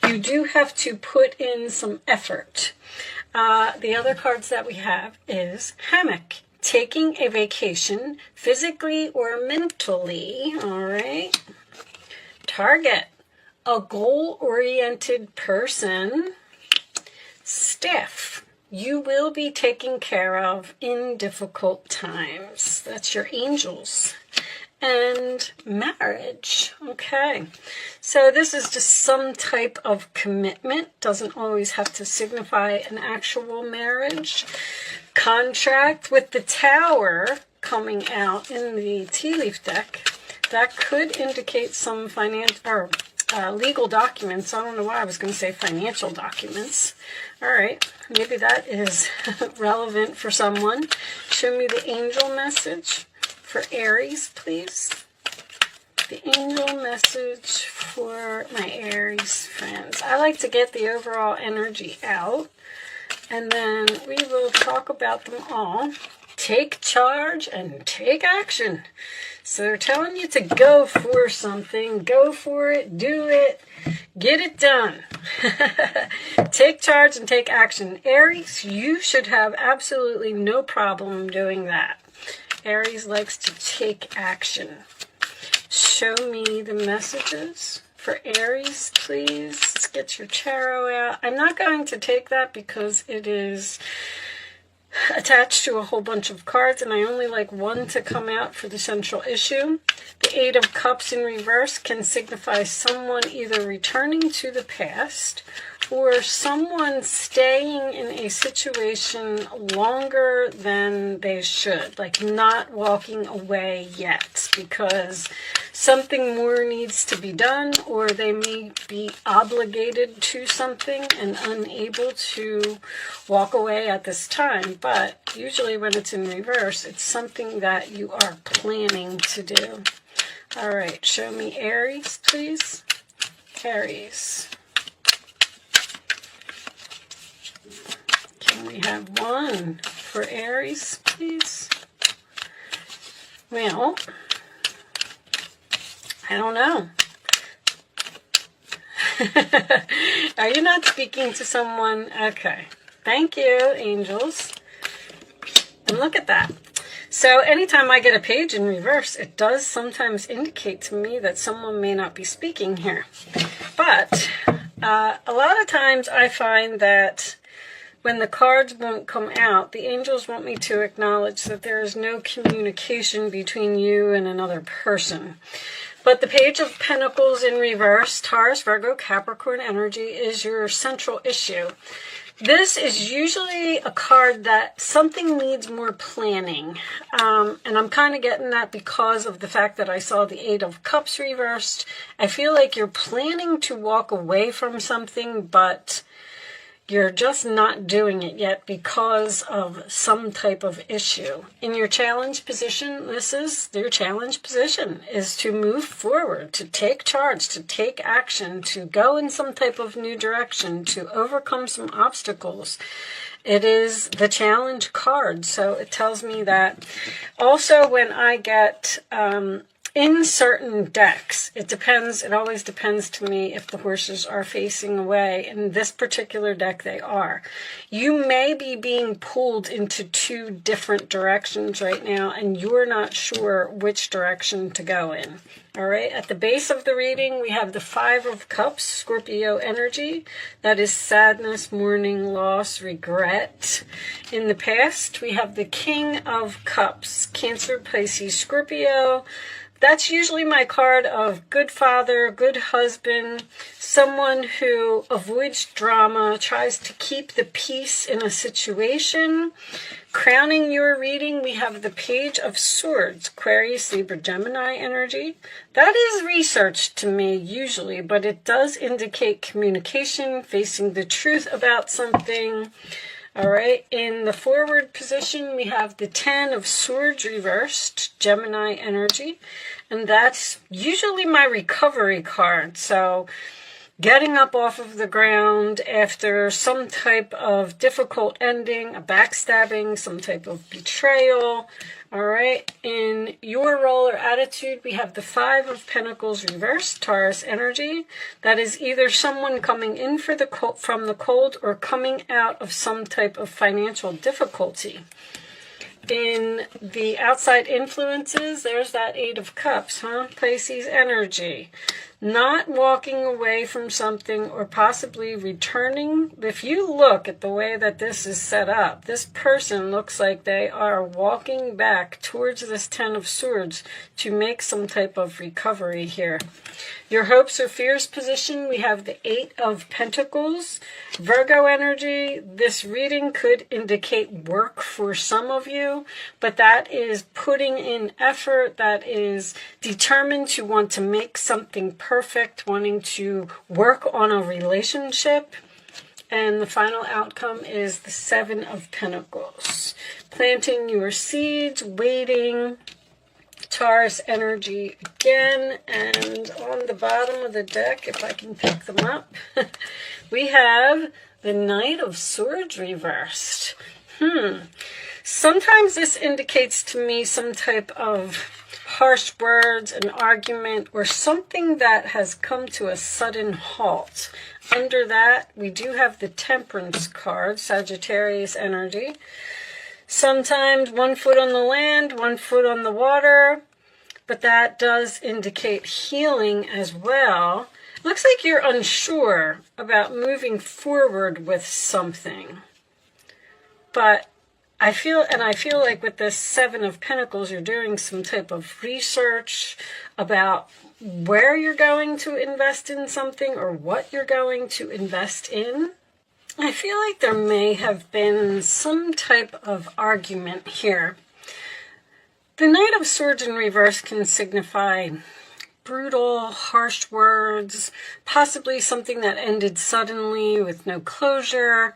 you do have to put in some effort. The other cards that we have is hammock. Taking a vacation physically or mentally, all right? Target, a goal-oriented person. Staff, you will be taken care of in difficult times. That's your angels. And marriage. Okay, so this is just some type of commitment. Doesn't always have to signify an actual marriage. Contract with the Tower coming out in the tea leaf deck. That could indicate some financial or legal documents. I don't know why I was going to say financial documents. All right, maybe that is relevant for someone. Show me the angel message for Aries, please. The angel message for my Aries friends. I like to get the overall energy out, and then we will talk about them all. Take charge and take action. So they're telling you to go for something. Go for it. Do it. Get it done. Take charge and take action. Aries, you should have absolutely no problem doing that. Aries likes to take action. Show me the messages for Aries, please. Let's get your tarot out. I'm not going to take that because it is attached to a whole bunch of cards, and I only like one to come out for the central issue. The Eight of Cups in reverse can signify someone either returning to the past or someone staying in a situation longer than they should, like not walking away yet because something more needs to be done, or they may be obligated to something and unable to walk away at this time. But usually when it's in reverse, it's something that you are planning to do. All right, show me Aries, please. Aries. Can we have one for Aries, please? Well, I don't know. Are you not speaking to someone? Okay. Thank you, angels. And look at that. So anytime I get a page in reverse, it does sometimes indicate to me that someone may not be speaking here. But a lot of times I find that when the cards won't come out, the angels want me to acknowledge that there is no communication between you and another person. But the Page of Pentacles in reverse, Taurus, Virgo, Capricorn energy, is your central issue. This is usually a card that something needs more planning. And I'm kind of getting that because of the fact that I saw the Eight of Cups reversed. I feel like you're planning to walk away from something, but you're just not doing it yet because of some type of issue. In your challenge position, this is your challenge position, is to move forward, to take charge, to take action, to go in some type of new direction, to overcome some obstacles. It is the challenge card, so it tells me that. Also, when I get in certain decks, it depends, it always depends to me if the horses are facing away. In this particular deck, they are. You may be being pulled into two different directions right now, and you're not sure which direction to go in. All right, at the base of the reading, we have the Five of Cups, Scorpio energy. That is sadness, mourning, loss, regret. In the past, we have the King of Cups, Cancer, Pisces, Scorpio. That's usually my card of good father, good husband, someone who avoids drama, tries to keep the peace in a situation. Crowning your reading, we have the Page of Swords, Aquarius, Libra, Gemini energy. That is research to me usually, but it does indicate communication, facing the truth about something. All right, in the forward position, we have the Ten of Swords reversed, Gemini energy, and that's usually my recovery card. So getting up off of the ground after some type of difficult ending, a backstabbing, some type of betrayal, All right, in your role or attitude, we have the Five of Pentacles reversed, Taurus energy. That is either someone coming in from the cold or coming out of some type of financial difficulty. In the outside influences, there's that Eight of Cups, Pisces energy. Not walking away from something or possibly returning. If you look at the way that this is set up, this person looks like they are walking back towards this Ten of Swords to make some type of recovery here. Your hopes or fears position, we have the Eight of Pentacles. Virgo energy, this reading could indicate work for some of you, but that is putting in effort, that is determined to want to make something perfect, wanting to work on a relationship. And the final outcome is the Seven of Pentacles. Planting your seeds, waiting. Taurus energy again, and on the bottom of the deck, if I can pick them up, we have the Knight of Swords reversed. Sometimes this indicates to me some type of harsh words, an argument, or something that has come to a sudden halt. Under that, we do have the Temperance card, Sagittarius energy. Sometimes 1 foot on the land, 1 foot on the water, but that does indicate healing as well. Looks like you're unsure about moving forward with something. But I feel like with this Seven of Pentacles, you're doing some type of research about where you're going to invest in something or what you're going to invest in. I feel like there may have been some type of argument here. The Knight of Swords in reverse can signify brutal, harsh words, possibly something that ended suddenly with no closure.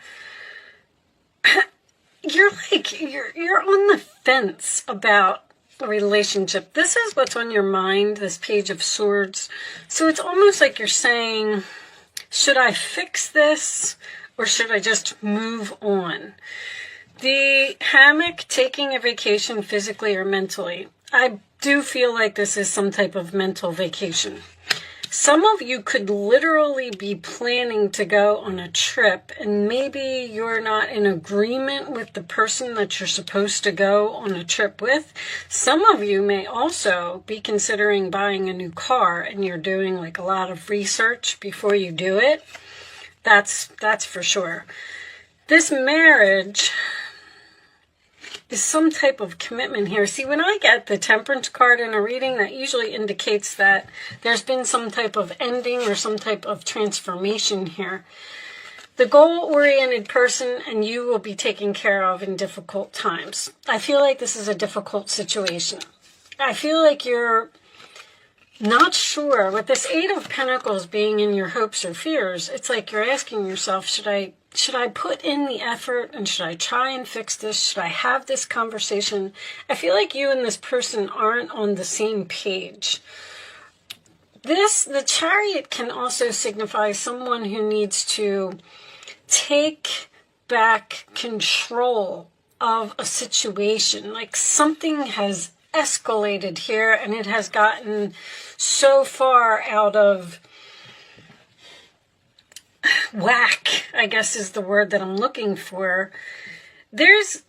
You're on the fence about a relationship. This is what's on your mind, this Page of Swords. So it's almost like you're saying, should I fix this? Or should I just move on? The hammock, taking a vacation physically or mentally. I do feel like this is some type of mental vacation. Some of you could literally be planning to go on a trip, and maybe you're not in agreement with the person that you're supposed to go on a trip with. Some of you may also be considering buying a new car, and you're doing like a lot of research before you do it. That's for sure. This marriage is some type of commitment here. See, when I get the Temperance card in a reading, that usually indicates that there's been some type of ending or some type of transformation here. The goal-oriented person and you will be taken care of in difficult times. I feel like this is a difficult situation. I feel like you're not sure. With this Eight of Pentacles being in your hopes or fears, it's like you're asking yourself, should I put in the effort and should I try and fix this? Should I have this conversation? I feel like you and this person aren't on the same page. The Chariot can also signify someone who needs to take back control of a situation. Like something has escalated here and it has gotten so far out of whack, I guess is the word that I'm looking for. These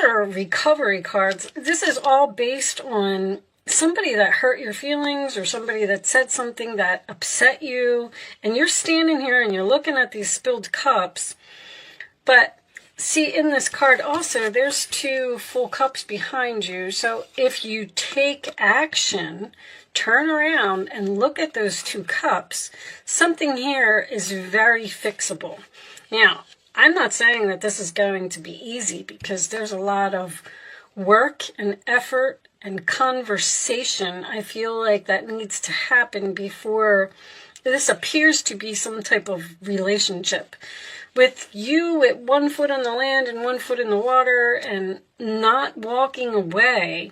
are recovery cards. This is all based on somebody that hurt your feelings or somebody that said something that upset you, and you're standing here and you're looking at these spilled cups. But see, in this card also, there's 2 full cups behind you. So if you take action, turn around and look at those 2 cups, something here is very fixable. Now, I'm not saying that this is going to be easy because there's a lot of work and effort and conversation, I feel like, that needs to happen before this appears to be some type of relationship. With you at 1 foot on the land and 1 foot in the water and not walking away,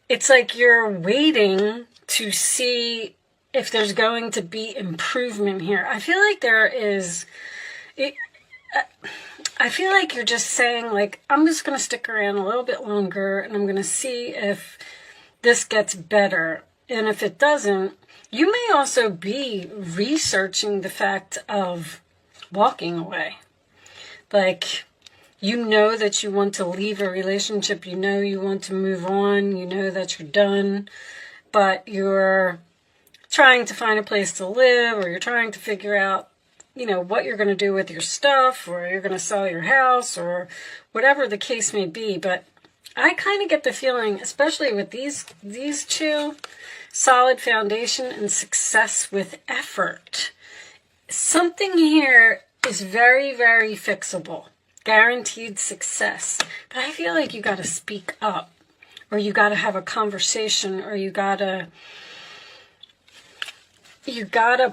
it's like you're waiting to see if there's going to be improvement here. I feel like there is, I feel like you're just saying, like, I'm just going to stick around a little bit longer and I'm going to see if this gets better. And if it doesn't, you may also be researching the fact of walking away. Like, you know that you want to leave a relationship, you know you want to move on, you know that you're done, but you're trying to find a place to live, or you're trying to figure out, you know, what you're going to do with your stuff, or you're going to sell your house, or whatever the case may be. But I kind of get the feeling, especially with these two, solid foundation and success with effort. Something here is very, very fixable. Guaranteed success. But I feel like you got to speak up, or you got to have a conversation, or you got to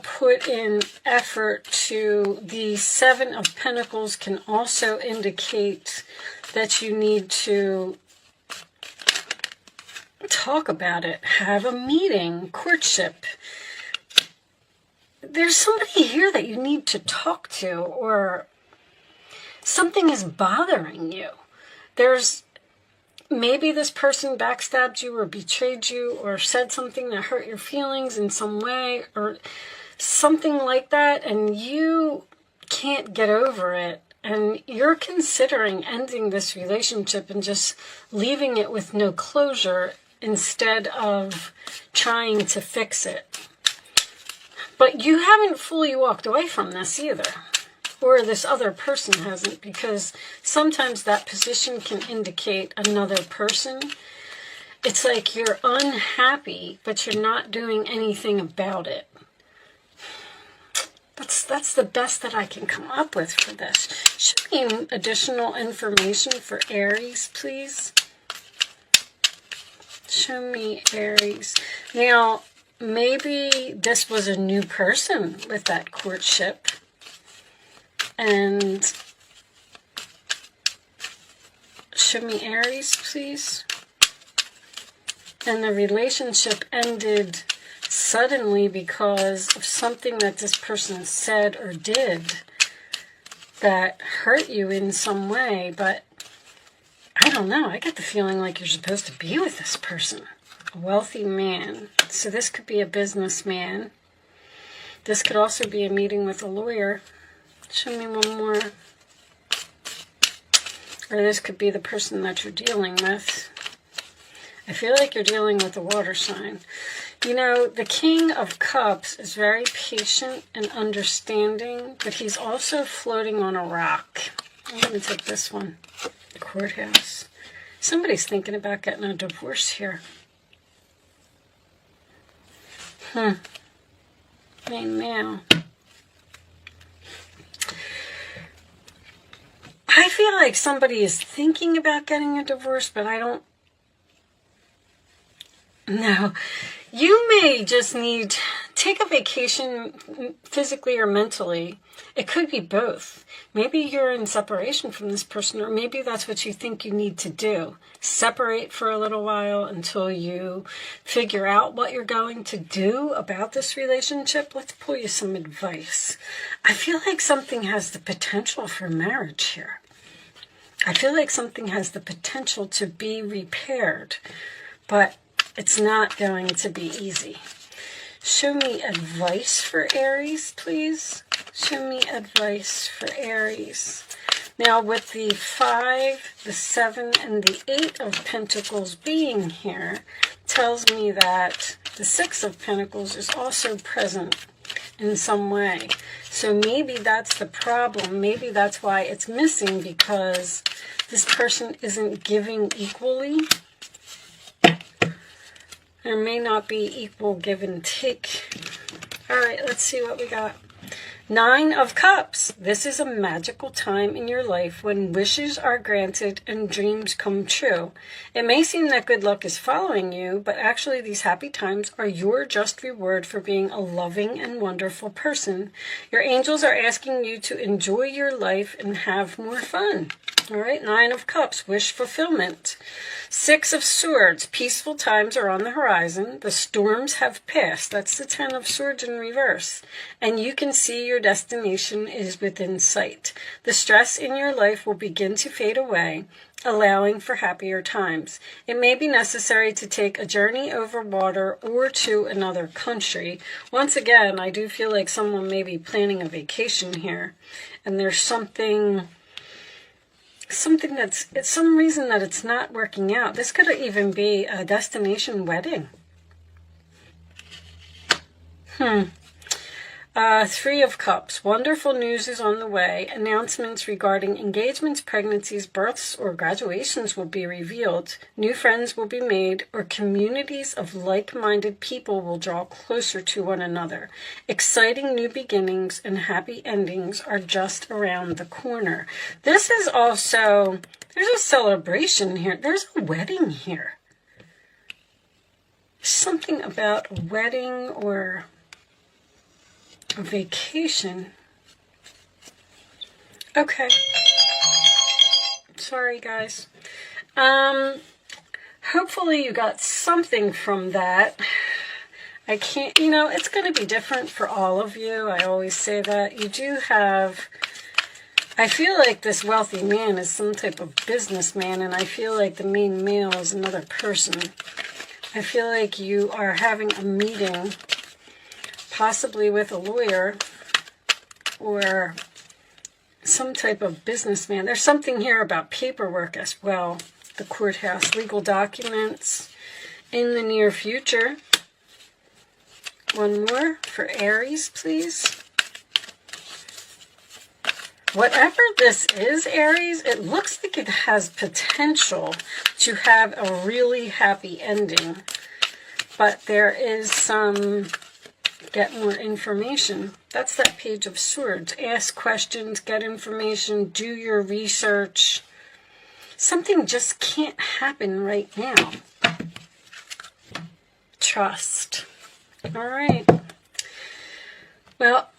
put in effort. To the Seven of Pentacles can also indicate that you need to talk about it, have a meeting, courtship. There's somebody here that you need to talk to, or something is bothering you. Maybe this person backstabbed you or betrayed you or said something that hurt your feelings in some way or something like that, and you can't get over it. And you're considering ending this relationship and just leaving it with no closure instead of trying to fix it. But you haven't fully walked away from this either. Or this other person hasn't, because sometimes that position can indicate another person. It's like you're unhappy, but you're not doing anything about it. That's the best that I can come up with for this. Show me additional information for Aries, please. Show me Aries. Now, maybe this was a new person with that courtship. And show me Aries, please. And the relationship ended suddenly because of something that this person said or did that hurt you in some way. But I don't know. I get the feeling like you're supposed to be with this person. A wealthy man. So this could be a businessman. This could also be a meeting with a lawyer. Show me one more. Or this could be the person that you're dealing with. I feel like you're dealing with a water sign. You know, the King of Cups is very patient and understanding, but he's also floating on a rock. I'm going to take this one. The courthouse. Somebody's thinking about getting a divorce here. Hey, now. I feel like somebody is thinking about getting a divorce, but I don't know. You may just need take a vacation physically or mentally. It could be both. Maybe you're in separation from this person, or maybe that's what you think you need to do. Separate for a little while until you figure out what you're going to do about this relationship. Let's pull you some advice. I feel like something has the potential for marriage here. I feel like something has the potential to be repaired, but it's not going to be easy. Show me advice for Aries, please. Show me advice for Aries. Now, with the 5, the 7, and the 8 of Pentacles being here, tells me that the 6 of Pentacles is also present in some way. So maybe that's the problem. Maybe that's why it's missing, because this person isn't giving equally. There may not be equal give and take. All right, let's see what we got. 9 of Cups. This is a magical time in your life when wishes are granted and dreams come true. It may seem that good luck is following you, but actually these happy times are your just reward for being a loving and wonderful person. Your angels are asking you to enjoy your life and have more fun. All right, 9 of Cups, wish fulfillment. 6 of Swords, peaceful times are on the horizon. The storms have passed. That's the 10 of Swords in reverse. And you can see see your destination is within sight. The stress in your life will begin to fade away, allowing for happier times. It may be necessary to take a journey over water or to another country. Once again, I do feel like someone may be planning a vacation here, and there's something that's, it's some reason that it's not working out. This could even be a destination wedding. Three of Cups. Wonderful news is on the way. Announcements regarding engagements, pregnancies, births, or graduations will be revealed. New friends will be made, or communities of like-minded people will draw closer to one another. Exciting new beginnings and happy endings are just around the corner. This is also, there's a celebration here. There's a wedding here. Something about a wedding or a vacation. Okay. Sorry, guys. Hopefully you got something from that. I can't, it's going to be different for all of you. I always say that. You do have, I feel like this wealthy man is some type of businessman, and I feel like the main male is another person. I feel like you are having a meeting, possibly with a lawyer or some type of businessman. There's something here about paperwork as well. The courthouse, legal documents in the near future. One more for Aries, please. Whatever this is, Aries, it looks like it has potential to have a really happy ending. But there is some, get more information. That's that Page of Swords. Ask questions, get information, do your research. Something just can't happen right now. Trust. All right. Well,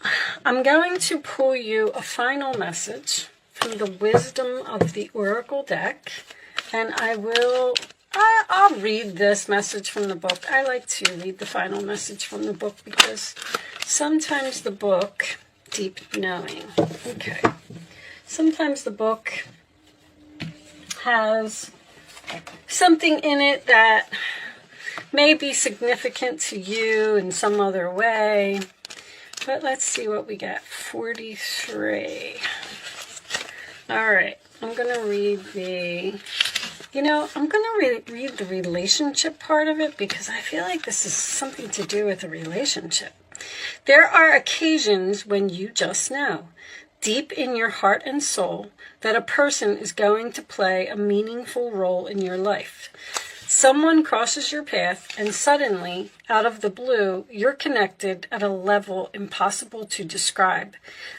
I'm going to pull you a final message from the Wisdom of the Oracle deck, and I'll read this message from the book. I like to read the final message from the book because sometimes the book, deep knowing, okay, sometimes the book has something in it that may be significant to you in some other way. But let's see what we got. 43. All right. I'm going to read I'm going to read the relationship part of it because I feel like this is something to do with a relationship. There are occasions when you just know, deep in your heart and soul, that a person is going to play a meaningful role in your life. Someone crosses your path and suddenly, out of the blue, you're connected at a level impossible to describe.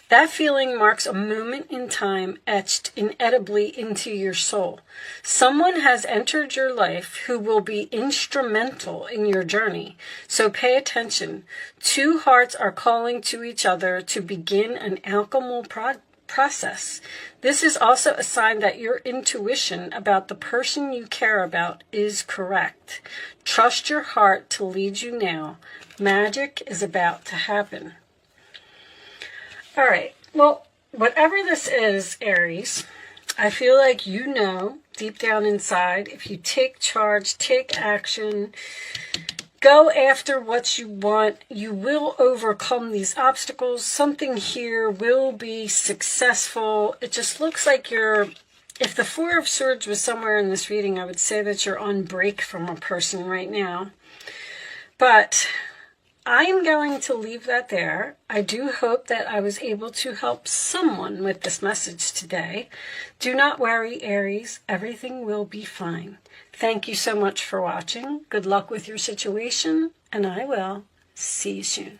That feeling marks a moment in time etched inedibly into your soul. Someone has entered your life who will be instrumental in your journey. So pay attention. Two hearts are calling to each other to begin an alchemical process. This is also a sign that your intuition about the person you care about is correct. Trust your heart to lead you now. Magic is about to happen. All right. Well, whatever this is, Aries, I feel like you know deep down inside, if you take charge, take action, go after what you want, you will overcome these obstacles. Something here will be successful. It just looks like if the Four of Swords was somewhere in this reading, I would say that you're on break from a person right now. But I am going to leave that there. I do hope that I was able to help someone with this message today. Do not worry, Aries. Everything will be fine. Thank you so much for watching. Good luck with your situation, and I will see you soon.